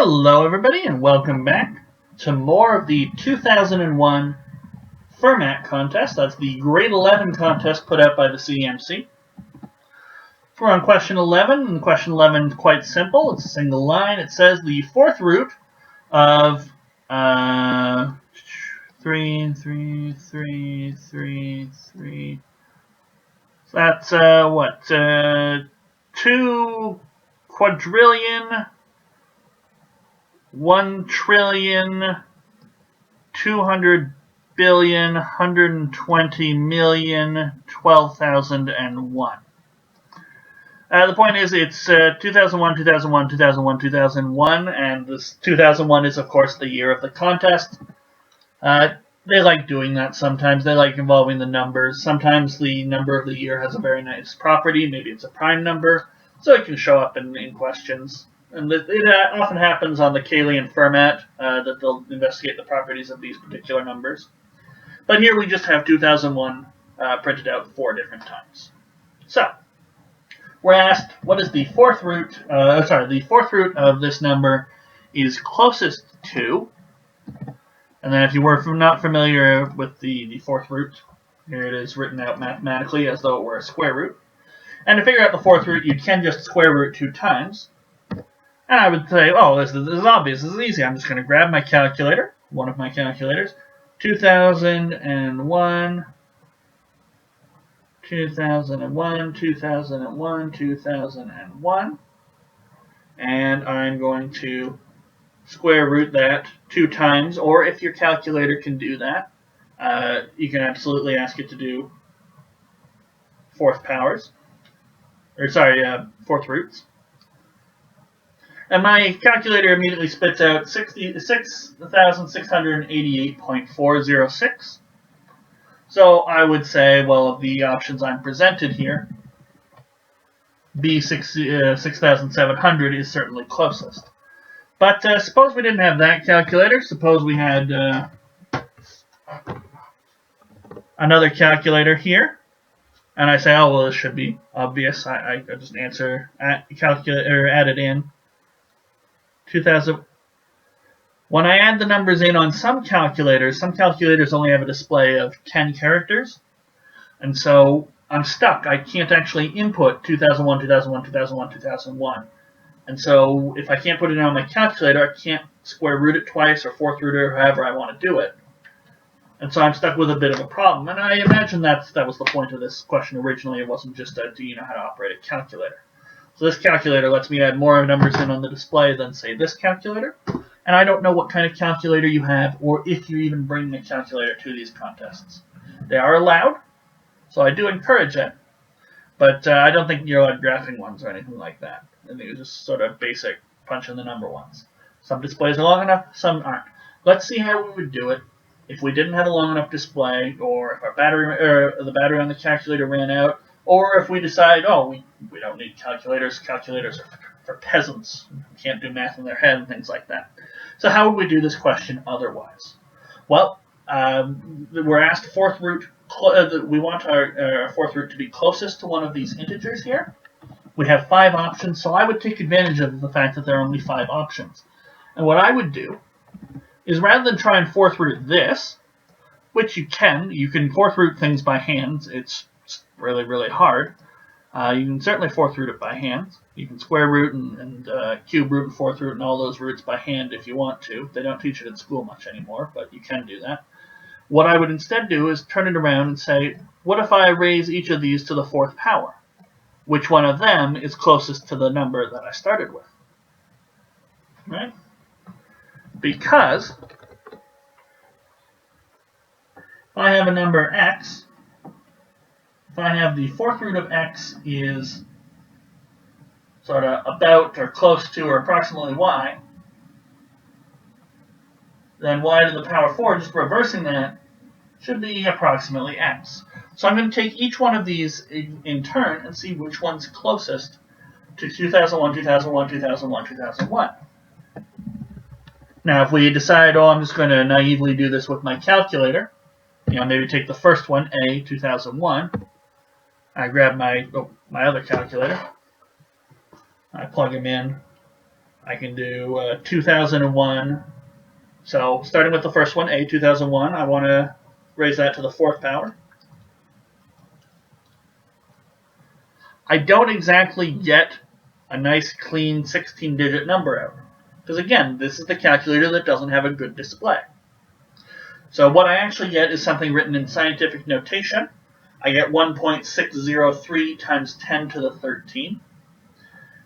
Hello everybody and welcome back to more of the 2001 Fermat contest. That's the grade 11 contest put out by the CMC. We're on question 11, and question 11 is quite simple. It's a single line. It says the fourth root of 3. So that's 2 quadrillion 1,200,120,012,001. The point is, it's 2001, 2001, 2001, 2001, and this 2001 is, of course, the year of the contest. They like doing that sometimes. They like involving the numbers. Sometimes the number of the year has a very nice property. Maybe it's a prime number, so it can show up in questions. And it often happens on the Cayley and Fermat that they'll investigate the properties of these particular numbers. But here we just have 2001 printed out 4 different times. So we're asked, what is the fourth root? The fourth root of this number is closest to. And then if you were not familiar with the fourth root, here it is written out mathematically as though it were a square root. And to figure out the fourth root, you can just square root 2 times. And I would say, oh, this is obvious, this is easy. I'm just going to grab my calculator, one of my calculators, 2001, 2001, 2001, 2001, and I'm going to square root that 2 times, or if your calculator can do that, you can absolutely ask it to do fourth roots. And my calculator immediately spits out 6,688.406. So I would say, well, of the options I'm presented here, B 6,700 is certainly closest. But suppose we didn't have that calculator. Suppose we had another calculator here. And I say, oh, well, this should be obvious. I just answer, add it in. 2000. When I add the numbers in on some calculators only have a display of 10 characters. And so I'm stuck. I can't actually input 2001, 2001, 2001, 2001. And so if I can't put it in on my calculator, I can't square root it twice or fourth root it or however I want to do it. And so I'm stuck with a bit of a problem. And I imagine that was the point of this question originally. It wasn't just do you know how to operate a calculator? So this calculator lets me add more numbers in on the display than, say, this calculator. And I don't know what kind of calculator you have or if you even bring the calculator to these contests. They are allowed, so I do encourage it. But I don't think you're allowed graphing ones or anything like that. I think it's just sort of basic punch in the number ones. Some displays are long enough, some aren't. Let's see how we would do it if we didn't have a long enough display, or if our the battery on the calculator ran out, or if we decide, oh, we don't need calculators. Calculators are for peasants who can't do math in their head and things like that. So how would we do this question otherwise? Well, we're asked fourth root. We want our fourth root to be closest to one of these integers here. We have 5 options, so I would take advantage of the fact that there are only 5 options. And what I would do is, rather than try and fourth root this, which you can fourth root things by hand. It's really, really hard. You can certainly fourth root it by hand. You can square root and cube root and fourth root and all those roots by hand if you want to. They don't teach it in school much anymore, but you can do that. What I would instead do is turn it around and say, what if I raise each of these to the 4th power? Which one of them is closest to the number that I started with? Right? Because if I have a number x, if I have the fourth root of x is sort of about or close to or approximately y, then y to the power 4, just reversing that, should be approximately x. So I'm going to take each one of these in turn and see which one's closest to 2001, 2001, 2001, 2001. Now, if we decide, oh, I'm just going to naively do this with my calculator, maybe take the first one, A, 2001. I grab my other calculator. I plug them in I can do 2001. So starting with the first one, A, 2001, I want to raise that to the 4th power. I don't exactly get a nice clean 16-digit number out. Because again, this is the calculator that doesn't have a good display. So what I actually get is something written in scientific notation. I get 1.603 times 10 to the 13.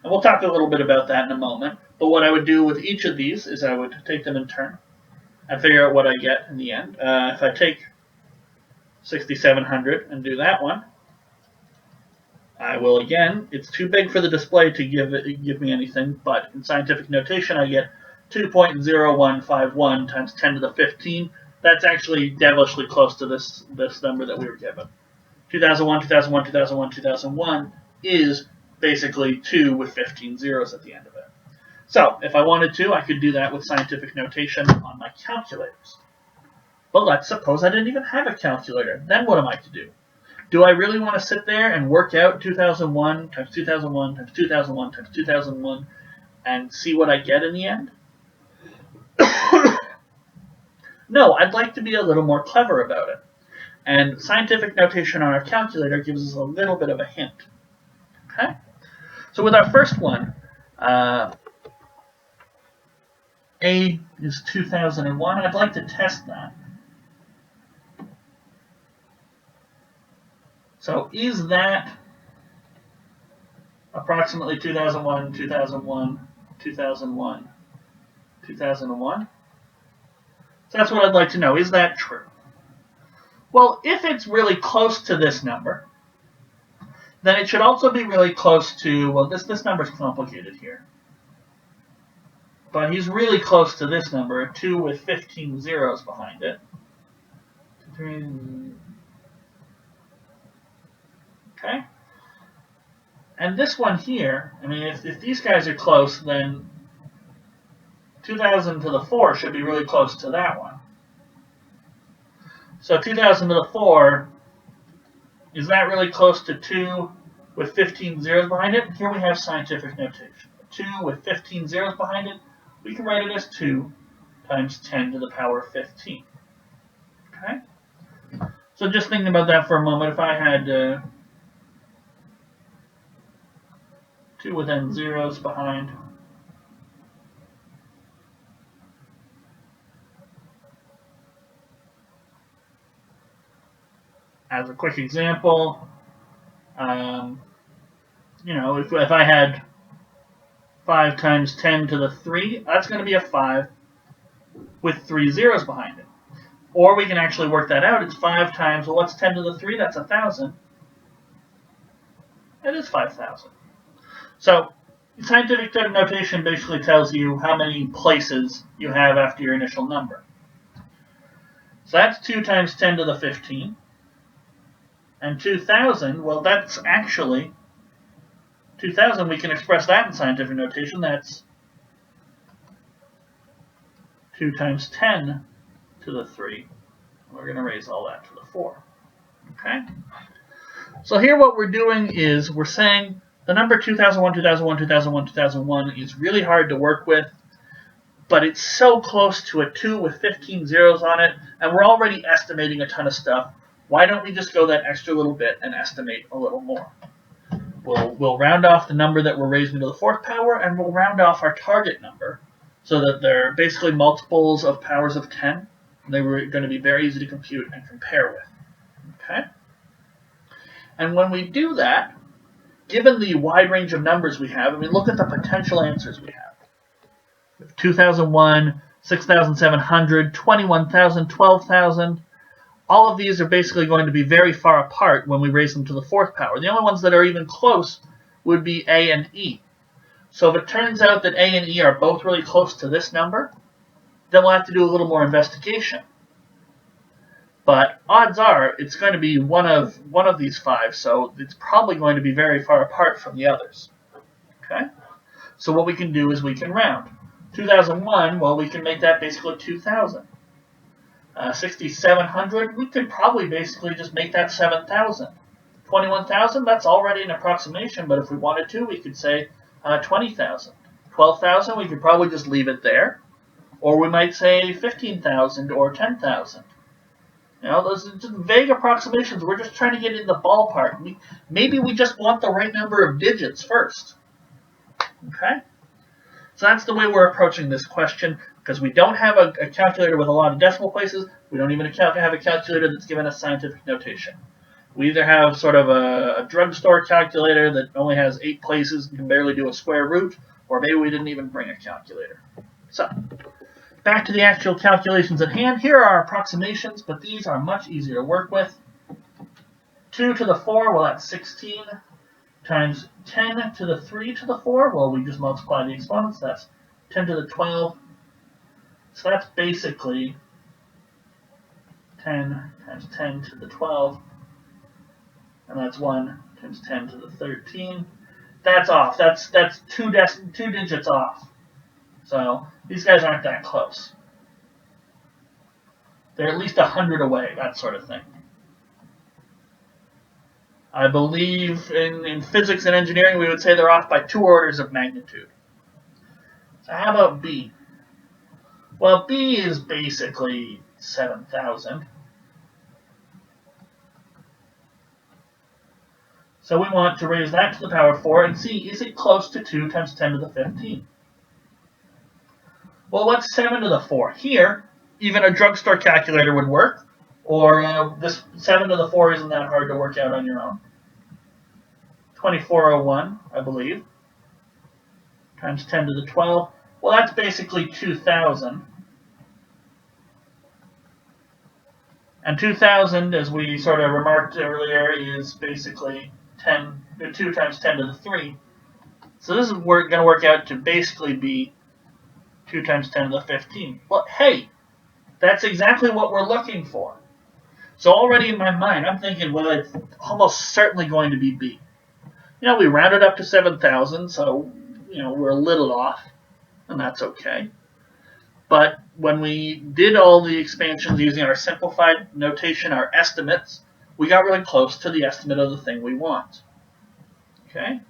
And we'll talk a little bit about that in a moment. But what I would do with each of these is I would take them in turn and figure out what I get in the end. If I take 6700 and do that one, I will again, it's too big for the display to give me anything, but in scientific notation I get 2.0151 times 10 to the 15. That's actually devilishly close to this number that we were given. 2001, 2001, 2001, 2001 is basically 2 with 15 zeros at the end of it. So if I wanted to, I could do that with scientific notation on my calculators. But let's suppose I didn't even have a calculator. Then what am I to do? Do I really want to sit there and work out 2001 times 2001 times 2001 times 2001 and see what I get in the end? No, I'd like to be a little more clever about it. And scientific notation on our calculator gives us a little bit of a hint. Okay? So with our first one, A is 2001. I'd like to test that. So is that approximately 2001, 2001, 2001, 2001? So that's what I'd like to know. Is that true? Well, if it's really close to this number, then it should also be really close to, well, this number's complicated here. But he's really close to this number, a 2 with 15 zeros behind it. Okay? And this one here, I mean, if these guys are close, then 2000 to the 4 should be really close to that one. So 2000 to the 4, is that really close to 2 with 15 zeros behind it? Here we have scientific notation. 2 with 15 zeros behind it, we can write it as 2 times 10 to the power 15. Okay? So just thinking about that for a moment, if I had 2 with n zeros behind, as a quick example, if I had 5 times 10 to the 3, that's going to be a 5 with 3 zeros behind it. Or we can actually work that out. It's 5 times, well, what's 10 to the 3? That's 1,000. It is 5,000. So scientific notation basically tells you how many places you have after your initial number. So that's 2 times 10 to the 15. And 2,000, well, that's actually 2,000. We can express that in scientific notation. That's 2 times 10 to the 3. We're going to raise all that to the 4. Okay? So here what we're doing is we're saying the number 2001, 2001, 2001, 2001 is really hard to work with, but it's so close to a 2 with 15 zeros on it, and we're already estimating a ton of stuff. Why don't we just go that extra little bit and estimate a little more? We'll round off the number that we're raising to the 4th power, and we'll round off our target number so that they're basically multiples of powers of 10. They were going to be very easy to compute and compare with. Okay? And when we do that, given the wide range of numbers we have, I mean, look at the potential answers we have. 2001, 6,700, 21,000, 12,000. All of these are basically going to be very far apart when we raise them to the 4th power. The only ones that are even close would be A and E. So if it turns out that A and E are both really close to this number, then we'll have to do a little more investigation. But odds are it's going to be one of these 5, so it's probably going to be very far apart from the others. Okay? So what we can do is we can round. 2001, well, we can make that basically 2,000. 6,700, we could probably basically just make that 7,000. 21,000, that's already an approximation, but if we wanted to, we could say 20,000. 12,000, we could probably just leave it there. Or we might say 15,000 or 10,000. You know, those are just vague approximations. We're just trying to get in the ballpark. Maybe we just want the right number of digits first. Okay? So that's the way we're approaching this question, because we don't have a calculator with a lot of decimal places. We don't even have a calculator that's given us scientific notation. We either have sort of a drugstore calculator that only has 8 places and can barely do a square root, or maybe we didn't even bring a calculator. So, back to the actual calculations at hand. Here are our approximations, but these are much easier to work with. 2 to the 4, well, that's 16, times 10 to the 3 to the 4, well, we just multiply the exponents. That's 10 to the 12. So that's basically 10 times 10 to the 12. And that's 1 times 10 to the 13. That's off. That's two digits off. So these guys aren't that close. They're at least 100 away, that sort of thing. I believe in physics and engineering we would say they're off by 2 orders of magnitude. So how about B? Well, B is basically 7,000. So we want to raise that to the power 4 and see, is it close to 2 times 10 to the 15? Well, what's 7 to the 4? Here, even a drugstore calculator would work, or this 7 to the 4 isn't that hard to work out on your own. 2401, I believe, times 10 to the 12. Well, that's basically 2,000. And 2,000, as we sort of remarked earlier, is basically 2 times 10 to the 3. So this is going to work out to basically be 2 times 10 to the 15. Well, hey, that's exactly what we're looking for. So already in my mind, I'm thinking, well, it's almost certainly going to be B. You know, we rounded up to 7,000, so, you know, we're a little off, and that's okay. But when we did all the expansions using our simplified notation, our estimates, we got really close to the estimate of the thing we want. Okay?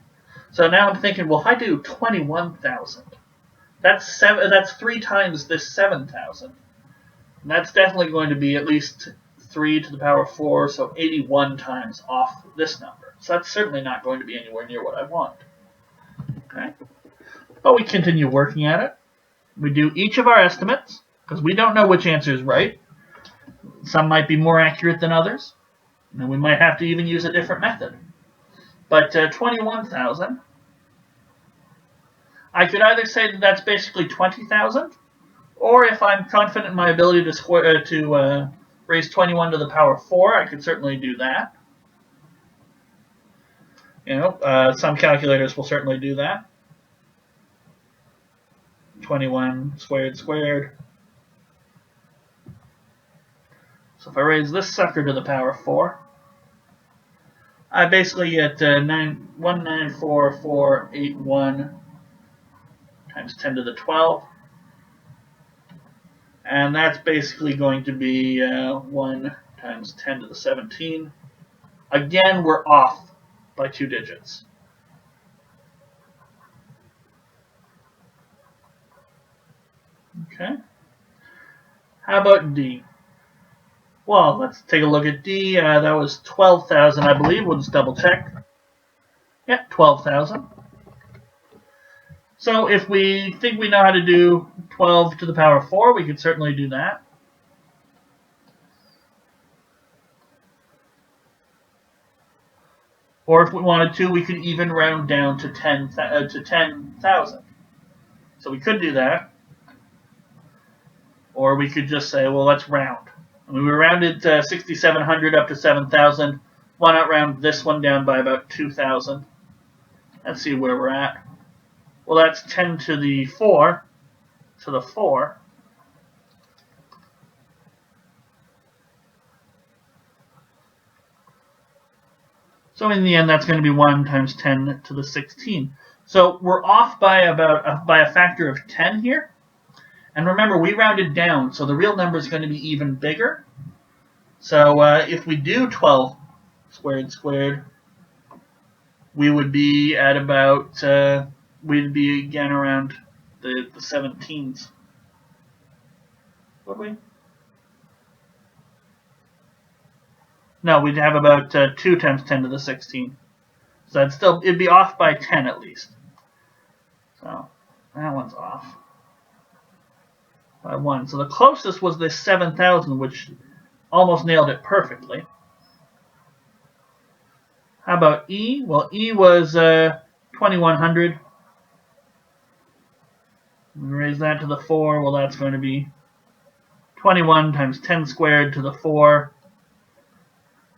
So now I'm thinking, well, if I do 21,000, that's 3 times this 7,000. And that's definitely going to be at least 3 to the power 4, so 81 times off this number. So that's certainly not going to be anywhere near what I want. Okay? But we continue working at it. We do each of our estimates, because we don't know which answer is right. Some might be more accurate than others, and we might have to even use a different method. But 21,000, I could either say that that's basically 20,000, or if I'm confident in my ability to raise 21 to the power 4, I could certainly do that. You know, some calculators will certainly do that. 21 squared squared. So if I raise this sucker to the power 4, I basically get 194,481 times 10 to the 12. And that's basically going to be 1 times 10 to the 17. Again, we're off by 2 digits. Okay. How about D? Well, let's take a look at D. That was 12,000, I believe. We'll just double check. Yeah, 12,000. So if we think we know how to do 12 to the power 4, we could certainly do that. Or if we wanted to, we could even round down to 10,000. So we could do that. Or we could just say, well, let's round. I mean, we rounded 6,700 up to 7,000. Why not round this one down by about 2,000? Let's see where we're at. Well, that's 10 to the 4 to the 4. So in the end, that's going to be 1 times 10 to the 16. So we're off by a factor of 10 here. And remember, we rounded down, so the real number is going to be even bigger. So if we do 12 squared squared, we would be at about we'd be again around the 17s. Would we? No, we'd have about 2 times 10 to the 16. So it'd be off by 10 at least. So that one's off by 1. So the closest was this 7,000, which almost nailed it perfectly. How about E? Well, E was 2,100. We raise that to the 4. Well, that's going to be 21 times 10 squared to the 4.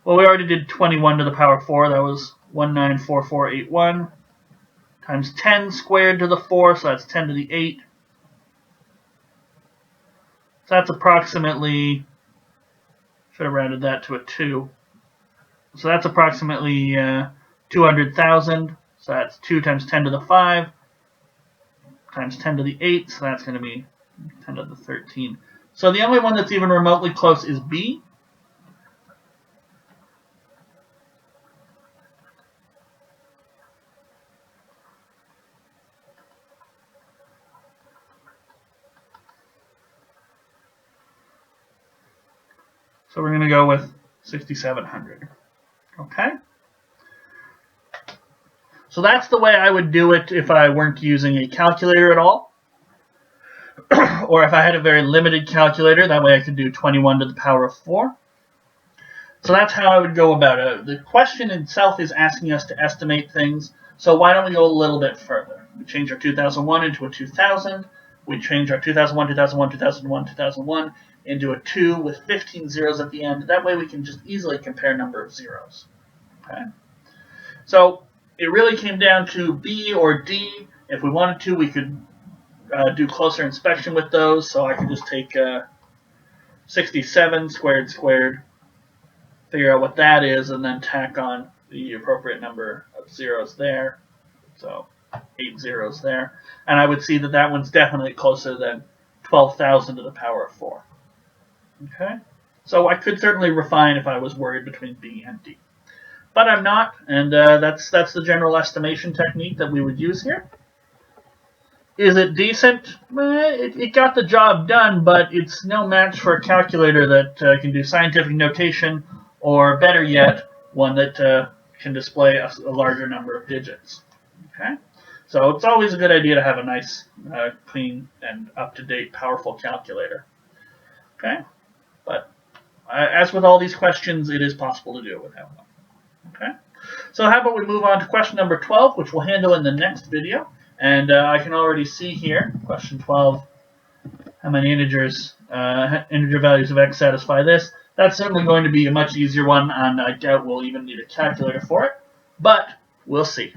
Well, we already did 21 to the power 4. That was 194481 times 10 squared to the 4, so that's 10 to the 8. So that's approximately, should have rounded that to a 2. So that's approximately 200,000. So that's 2 times 10 to the 5 times 10 to the 8. So that's going to be 10 to the 13. So the only one that's even remotely close is B. So we're going to go with 6,700. Okay? So that's the way I would do it if I weren't using a calculator at all. Or if I had a very limited calculator, that way I could do 21 to the power of 4. So that's how I would go about it. The question itself is asking us to estimate things, so why don't we go a little bit further? We change our 2001 into a 2000. We change our 2001, 2001, 2001, 2001 into a 2 with 15 zeros at the end. That way we can just easily compare number of zeros. Okay? So it really came down to B or D. If we wanted to, we could do closer inspection with those. So I could just take 67 squared, figure out what that is, and then tack on the appropriate number of zeros there. So 8 zeros there. And I would see that that one's definitely closer than 12,000 to the power of 4. Okay? So I could certainly refine if I was worried between B and D. But I'm not, and that's the general estimation technique that we would use here. Is it decent? It got the job done, but it's no match for a calculator that can do scientific notation, or better yet, one that can display a larger number of digits. Okay? So it's always a good idea to have a nice, clean, and up-to-date, powerful calculator. Okay? But as with all these questions, it is possible to do it without one. Okay? So how about we move on to question number 12, which we'll handle in the next video. And I can already see here, question 12, how many integer values of x satisfy this. That's certainly going to be a much easier one, and I doubt we'll even need a calculator for it. But we'll see.